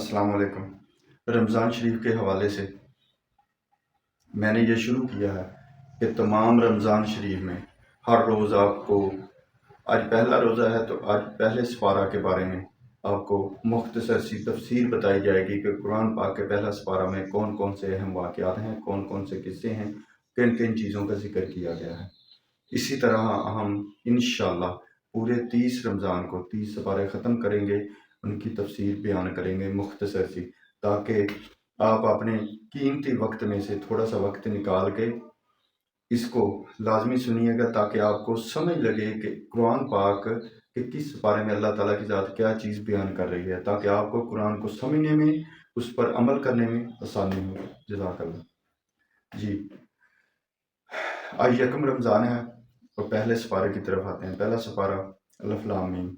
السلام علیکم۔ رمضان شریف کے حوالے سے میں نے یہ شروع کیا ہے کہ تمام رمضان شریف میں ہر روز آپ کو، آج پہلا روزہ ہے تو آج پہلے سپارہ کے بارے میں آپ کو مختصر سی تفسیر بتائی جائے گی کہ قرآن پاک کے پہلا سپارہ میں کون کون سے اہم واقعات ہیں، کون کون سے قصے ہیں، کن کن چیزوں کا ذکر کیا گیا ہے۔ اسی طرح ہم انشاءاللہ پورے 30 رمضان کو 30 سپارے ختم کریں گے، ان کی تفسیر بیان کریں گے مختصر سی، تاکہ آپ اپنے قیمتی وقت میں سے تھوڑا سا وقت نکال کے اس کو لازمی سنیے گا، تاکہ آپ کو سمجھ لگے کہ قرآن پاک کے کس بارے میں اللہ تعالیٰ کی ذات کیا چیز بیان کر رہی ہے، تاکہ آپ کو قرآن کو سمجھنے میں، اس پر عمل کرنے میں آسانی ہو۔ جزاک اللہ۔ جی، آج یکم رمضان ہے اور پہلے سپارے کی طرف آتے ہیں۔ پہلا سپارہ الف لام میم،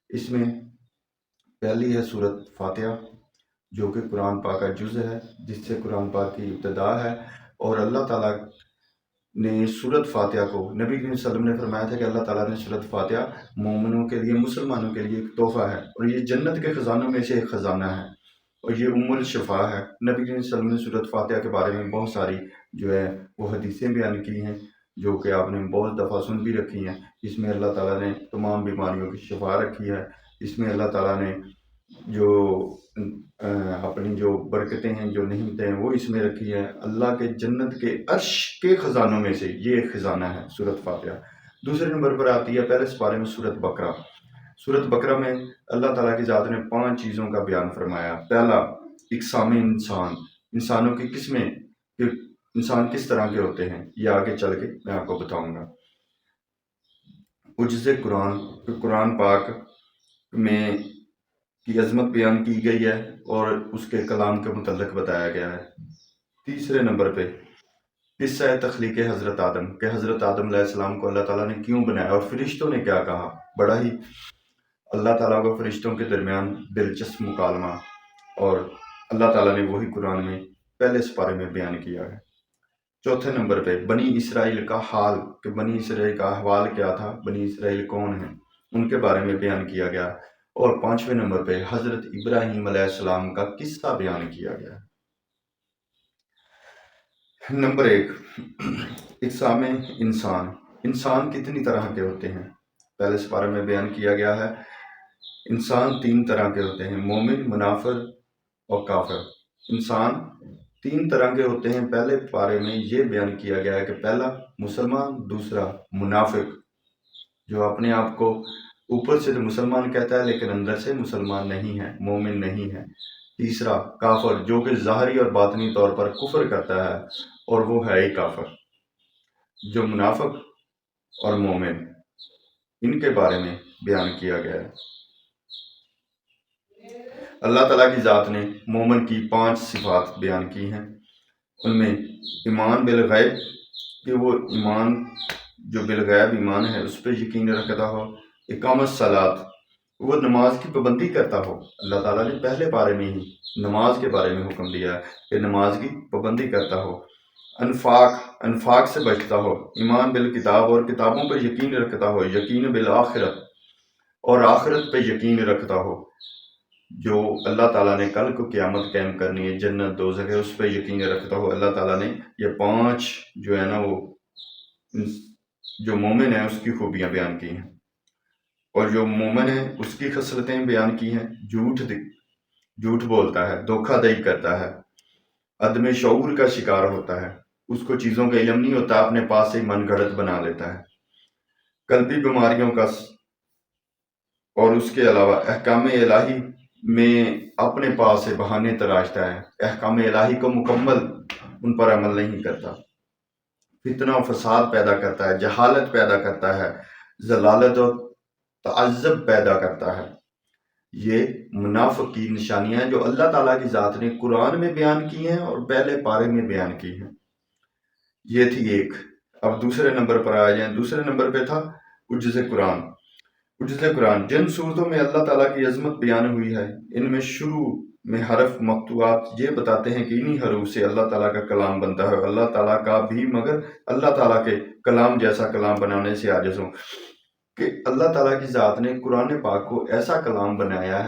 اس میں پہلی ہے سورۃ فاتحہ، جو کہ قرآن پاک کا جز ہے، جس سے قرآن پاک کی ابتدا ہے، اور اللہ تعالیٰ نے سورۃ فاتحہ کو، نبی کریم صلی اللہ علیہ وسلم نے فرمایا تھا کہ اللہ تعالیٰ نے سورۃ فاتحہ مومنوں کے لیے، مسلمانوں کے لیے ایک تحفہ ہے، اور یہ جنت کے خزانوں میں سے ایک خزانہ ہے، اور یہ ام الشفا ہے۔ نبی کریم صلی اللہ علیہ وسلم نے سورۃ فاتحہ کے بارے میں بہت ساری جو ہے وہ حدیثیں بیان کی ہیں، جو کہ آپ نے بہت دفعہ سن بھی رکھی ہیں۔ اس میں اللہ تعالیٰ نے تمام بیماریوں کی شفا رکھی ہے، اس میں اللہ تعالیٰ نے جو اپنی جو برکتیں ہیں، جو نعمتیں ہیں، وہ اس میں رکھی ہے۔ اللہ کے جنت کے عرش کے خزانوں میں سے یہ ایک خزانہ ہے سورۃ فاتحہ۔ دوسرے نمبر پر آتی ہے پہلے سپارے میں سورۃ بقرہ۔ سورۃ بقرہ میں اللہ تعالیٰ کی ذات نے 5 چیزوں کا بیان فرمایا۔ پہلا، اقسام انسان، انسانوں کی قسمیں، کہ انسان کس طرح کے ہوتے ہیں، یہ آگے چل کے میں آپ کو بتاؤں گا۔ عجز قرآن، کہ قرآن پاک میں کی عظمت بیان کی گئی ہے اور اس کے کلام کے متعلق بتایا گیا ہے۔ تیسرے نمبر پہ قصہ تخلیق حضرت آدم، کہ حضرت آدم علیہ السلام کو اللہ تعالیٰ نے کیوں بنایا اور فرشتوں نے کیا کہا۔ بڑا ہی اللہ تعالیٰ کو فرشتوں کے درمیان دلچسپ مکالمہ، اور اللہ تعالیٰ نے وہی قرآن میں پہلے سپارے میں بیان کیا ہے۔ چوتھے نمبر پہ بنی اسرائیل کا حال، کہ بنی اسرائیل کا احوال کیا تھا، بنی اسرائیل کون ہیں، ان کے بارے میں بیان کیا گیا۔ اور 5ویں نمبر پہ حضرت ابراہیم علیہ السلام کا قصہ بیان کیا گیا۔ نمبر 1، اقسام انسان، انسان کتنی طرح کے ہوتے ہیں۔ پہلے سپارے میں بیان کیا گیا ہے انسان 3 طرح کے ہوتے ہیں، مومن، منافق اور کافر۔ انسان 3 طرح کے ہوتے ہیں۔ پہلے پارے میں یہ بیان کیا گیا ہے کہ پہلا مسلمان، دوسرا منافق، جو اپنے آپ کو اوپر سے تو مسلمان کہتا ہے لیکن اندر سے مسلمان نہیں ہے، مومن نہیں ہے۔ تیسرا کافر، جو کہ ظاہری اور باطنی طور پر کفر کرتا ہے اور وہ ہے ہی کافر۔ جو منافق اور مومن، ان کے بارے میں بیان کیا گیا ہے۔ اللہ تعالیٰ کی ذات نے مومن کی 5 صفات بیان کی ہیں۔ ان میں ایمان بالغیب، کہ وہ ایمان جو بالغیب ایمان ہے اس پہ یقین رکھتا ہو۔ اقامت الصلاۃ، وہ نماز کی پابندی کرتا ہو۔ اللہ تعالیٰ نے پہلے بارے میں ہی نماز کے بارے میں حکم دیا ہے کہ نماز کی پابندی کرتا ہو۔ انفاق سے بچتا ہو۔ ایمان بالکتاب، اور کتابوں پر یقین رکھتا ہو۔ یقین بالآخرت، اور آخرت پہ یقین رکھتا ہو، جو اللہ تعالیٰ نے کل کو قیامت قائم کرنی ہے، جنت دوزخ ہے، اس پہ یقین رکھتا ہو۔ اللہ تعالیٰ نے یہ 5 جو ہے نا وہ جو مومن ہے اس کی خوبیاں بیان کی ہیں، اور جو مومن ہے اس کی خصلتیں بیان کی ہیں۔ جھوٹ بولتا ہے، دھوکہ دہی کرتا ہے، عدم شعور کا شکار ہوتا ہے، اس کو چیزوں کا علم نہیں ہوتا، اپنے پاس سے من گھڑت بنا لیتا ہے، قلبی بیماریوں کا، اور اس کے علاوہ احکام الہی میں اپنے پاس سے بہانے تراشتا ہے، احکام الہی کو مکمل ان پر عمل نہیں کرتا، فتنہ و فساد پیدا کرتا ہے، جہالت پیدا کرتا ہے، ضلالت اور تعذب پیدا کرتا ہے۔ یہ منافق کی نشانیاں ہیں جو اللہ تعالیٰ کی ذات نے قرآن میں بیان کی ہیں اور پہلے پارے میں بیان کی ہیں۔ یہ تھی ایک۔ اب دوسرے نمبر پر آ جائیں۔ دوسرے نمبر پہ تھا عجز قرآن۔ عجز قرآن، جن صورتوں میں اللہ تعالیٰ کی عظمت بیان ہوئی ہے، ان میں شروع میں حرف مقطوعات یہ بتاتے ہیں کہ انہی حروف سے اللہ تعالیٰ کا کلام بنتا ہے، اللہ تعالیٰ کا بھی، مگر اللہ تعالیٰ کے کلام جیسا کلام بنانے سے عاجز ہوں، کہ اللہ تعالیٰ کی ذات نے قرآن پاک کو ایسا کلام بنایا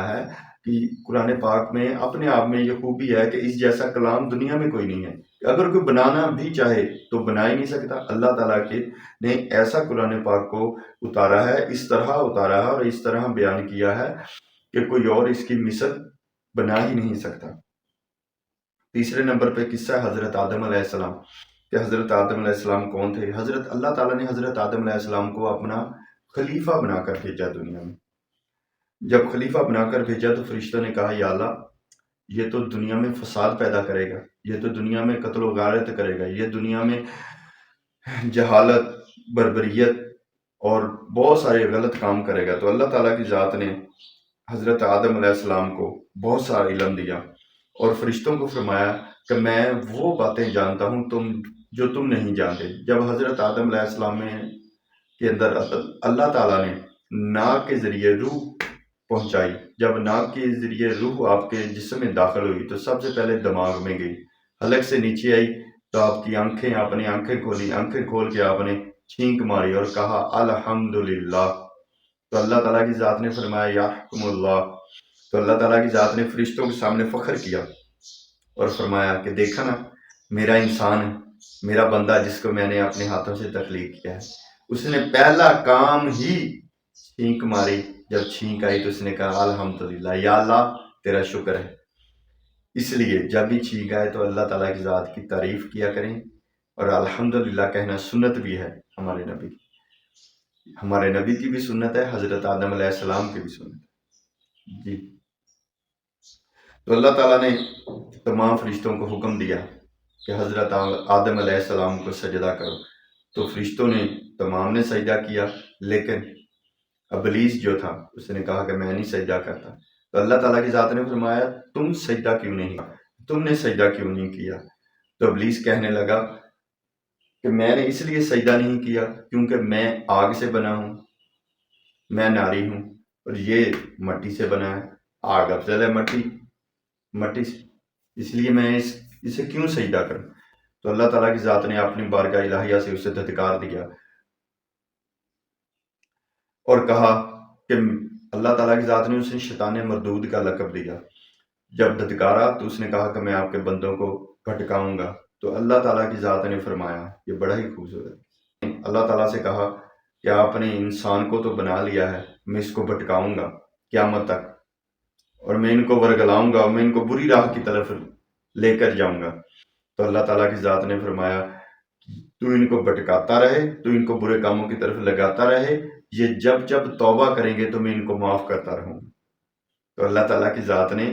ہے کہ قرآن پاک میں اپنے آپ میں یہ خوبی ہے کہ اس جیسا کلام دنیا میں کوئی نہیں ہے. اگر کوئی بنانا بھی چاہے تو بنا ہی نہیں سکتا. اللہ تعالیٰ کے نے ایسا قرآن پاک کو اتارا ہے، اس طرح اتارا ہے اور اس طرح بیان کیا ہے کہ کوئی اور اس کی مثل بنا ہی نہیں سکتا. تیسرے نمبر پہ قصہ ہے حضرت آدم علیہ السلام کہ حضرت آدم علیہ السلام کون تھے. اللہ تعالیٰ نے حضرت آدم علیہ السلام کو اپنا خلیفہ بنا کر بھیجا دنیا میں. جب خلیفہ بنا کر بھیجا تو فرشتوں نے کہا یا اللہ یہ تو دنیا میں فساد پیدا کرے گا، یہ تو دنیا میں قتل و غارت کرے گا، یہ دنیا میں جہالت، بربریت اور بہت سارے غلط کام کرے گا. تو اللہ تعالیٰ کی ذات نے حضرت آدم علیہ السلام کو بہت سارا علم دیا اور فرشتوں کو فرمایا کہ میں وہ باتیں جانتا ہوں جو تم نہیں جانتے. جب حضرت آدم علیہ السلام کے اندر اللہ تعالیٰ نے ناک کے ذریعے روح پہنچائی. جب ناک کے ذریعے روح آپ کے جسم میں داخل ہوئی تو سب سے پہلے دماغ میں گئی، حلق سے نیچے آئی تو آپ کی آپ نے آنکھیں کھولی، آنکھیں کھول کے آپ نے چھینک ماری اور کہا الحمدللہ. تو اللہ تعالیٰ کی ذات نے فرمایا یحکم اللہ. تو اللہ تعالیٰ کی ذات نے فرشتوں کے سامنے فخر کیا اور فرمایا کہ دیکھا نا میرا انسان ہے، میرا بندہ جس کو میں نے اپنے ہاتھوں سے تخلیق کیا ہے، اس نے پہلا کام ہی چھینک ماری. جب چھینک آئی تو اس نے کہا الحمدللہ، یا اللہ تیرا شکر ہے. اس لیے جب بھی چھینک آئے تو اللہ تعالیٰ کی ذات کی تعریف کیا کریں اور الحمدللہ کہنا سنت بھی ہے ہمارے نبی کی. ہمارے نبی کی بھی سنت ہے، حضرت آدم علیہ السلام کی بھی سنت ہے. جی تو اللہ تعالیٰ نے تمام فرشتوں کو حکم دیا کہ حضرت آدم علیہ السلام کو سجدہ کرو. تو فرشتوں نے تمام نے سجدہ کیا، لیکن ابلیس جو تھا اس نے کہا کہ میں نہیں سجدہ کرتا. تو اللہ تعالیٰ کی ذات نے فرمایا تم سجدہ کیوں نہیں، تم نے سجدہ کیوں نہیں کیا. تو ابلیس کہنے لگا کہ میں نے اس لیے سجدہ نہیں کیا کیونکہ میں آگ سے بنا ہوں، میں ناری ہوں اور یہ مٹی سے بنا ہے. آگ افضل ہے مٹی سے، اس لیے میں اسے کیوں سجدہ کروں. تو اللہ تعالیٰ کی ذات نے اپنی بارگاہ الہیہ سے اسے دھتکار دیا اور کہا کہ اللہ تعالیٰ کی ذات نے اسے شیطان مردود کا لقب دیا. جب دھتکارا تو اس نے کہا کہ میں آپ کے بندوں کو بھٹکاؤں گا. تو اللہ تعالیٰ کی ذات نے فرمایا، یہ بڑا ہی خوبصورت ہے، اللہ تعالیٰ سے کہا کہ آپ نے انسان کو تو بنا لیا ہے، میں اس کو بھٹکاؤں گا قیامت تک اور میں ان کو ورگلاؤں گا اور میں ان کو بری راہ کی طرف لے کر جاؤں گا. تو اللہ تعالیٰ کی ذات نے فرمایا تو ان کو بھٹکاتا رہے، تو ان کو برے کاموں کی طرف لگاتا رہے، یہ جب توبہ کریں گے تو میں ان کو معاف کرتا رہوں گا. تو اللہ تعالیٰ کی ذات نے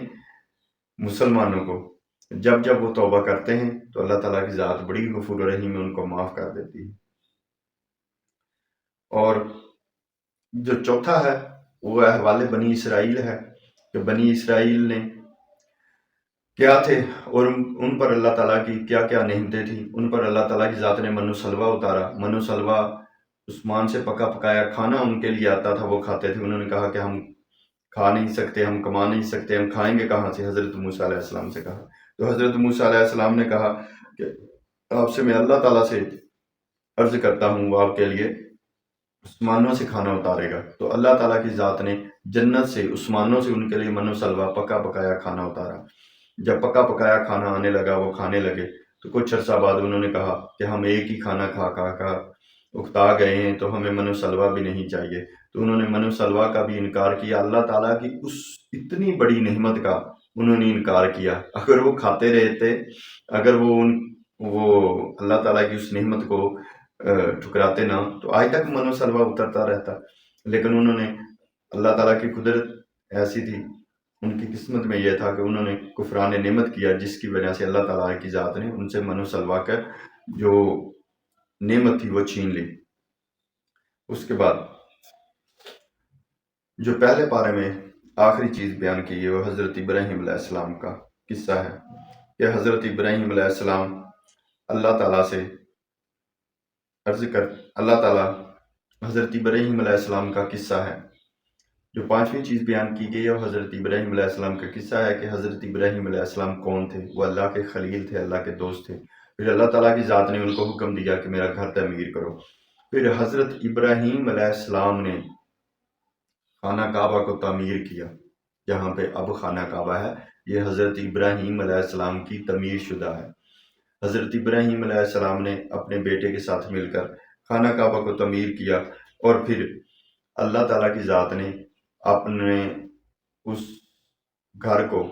مسلمانوں کو جب وہ توبہ کرتے ہیں تو اللہ تعالیٰ کی ذات بڑی غفور رحیم میں ان کو معاف کر دیتی ہے. اور جو چوتھا ہے وہ احوال بنی اسرائیل ہے کہ بنی اسرائیل نے کیا تھے اور ان پر اللہ تعالیٰ کی کیا کیا نعمتیں تھیں. ان پر اللہ تعالیٰ کی ذات نے من و سلوہ اتارا. من و سلوہ عثمان سے پکا پکایا کھانا ان کے لیے آتا تھا، وہ کھاتے تھے. انہوں نے کہا کہ ہم کھا نہیں سکتے، ہم کما نہیں سکتے، ہم کھائیں گے کہاں سے. حضرت موسیٰ علیہ السلام سے کہا. تو حضرت موسیٰ علیہ السلام نے کہا کہ آپ سے میں اللہ تعالیٰ سے عرض کرتا ہوں وہ آپ کے لیے عثمانوں سے کھانا اتارے گا. تو اللہ تعالیٰ کی ذات نے جنت سے عثمانوں سے ان کے لیے من و سلوہ پکا پکایا کھانا اتارا. جب پکا پکایا کھانا آنے لگا وہ کھانے لگے تو کچھ عرصہ بعد انہوں نے کہا کہ ہم ایک ہی کھانا کھا اکتا گئے ہیں تو ہمیں من و سلوہ بھی نہیں چاہیے. تو انہوں نے من و سلوہ کا بھی انکار کیا. اللہ تعالیٰ کی اس اتنی بڑی نعمت کا انہوں نے انکار کیا. اگر وہ کھاتے رہتے، اگر وہ اللہ تعالیٰ کی اس نعمت کو ٹھکراتے نہ تو آج تک من و سلوہ اترتا رہتا. لیکن انہوں نے اللہ تعالیٰ کی قدرت ایسی تھی، ان کی قسمت میں یہ تھا کہ انہوں نے کفران نعمت کیا جس کی وجہ سے اللہ تعالیٰ کی ذات نے ان سے من و سلوہ کا جو نعمت تھی وہ چھین لی. اس کے بعد جو پہلے پارے میں آخری چیز بیان کی ہے وہ حضرت ابراہیم علیہ السلام کا قصہ ہے کہ حضرت ابراہیم علیہ السلام اللہ تعالیٰ سے اللہ تعالیٰ حضرت ابراہیم علیہ السلام کا قصہ ہے. جو پانچویں چیز بیان کی گئی ہے وہ حضرت ابراہیم علیہ السلام کا قصہ ہے کہ حضرت ابراہیم علیہ السلام کون تھے. وہ اللہ کے خلیل تھے، اللہ کے دوست تھے. پھر اللہ تعالیٰ کی ذات نے ان کو حکم دیا کہ میرا گھر تعمیر کرو. پھر حضرت ابراہیم علیہ السلام نے خانہ کعبہ کو تعمیر کیا جہاں پہ اب خانہ کعبہ ہے، یہ حضرت ابراہیم علیہ السلام کی تعمیر شدہ ہے۔ حضرت ابراہیم علیہ السلام نے اپنے بیٹے کے ساتھ مل کر خانہ کعبہ کو تعمیر کیا، اور پھر اللہ تعالیٰ کی ذات نے اپنے اس گھر کو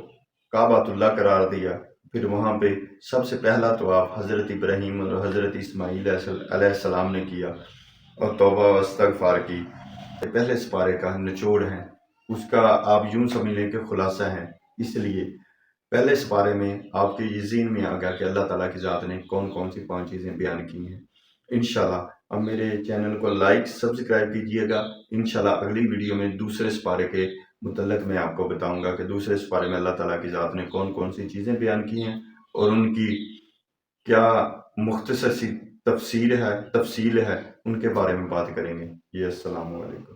کعبۃ اللہ قرار دیا۔ پھر وہاں پہ سب سے پہلا طواف حضرت ابراہیم اور حضرت اسماعیل علیہ السلام نے کیا اور توبہ و استغفار کی۔ پہلے سپارے کا نچوڑ ہے، اس کا آپ یوں سمجھ لیں کہ خلاصہ ہے۔ اس لیے پہلے سپارے میں آپ کے یہ ذہن میں آ گیا کہ اللہ تعالیٰ کی ذات نے کون کون سی 5 چیزیں بیان کی ہیں۔ انشاءاللہ اب میرے چینل کو لائک سبسکرائب کیجئے گا۔ انشاءاللہ اگلی ویڈیو میں دوسرے سپارے کے متعلق میں آپ کو بتاؤں گا کہ دوسرے سپارے میں اللہ تعالیٰ کی ذات نے کون کون سی چیزیں بیان کی ہیں اور ان کی کیا مختصر سی تفصیل ہے ان کے بارے میں بات کریں گے۔ السلام علیکم۔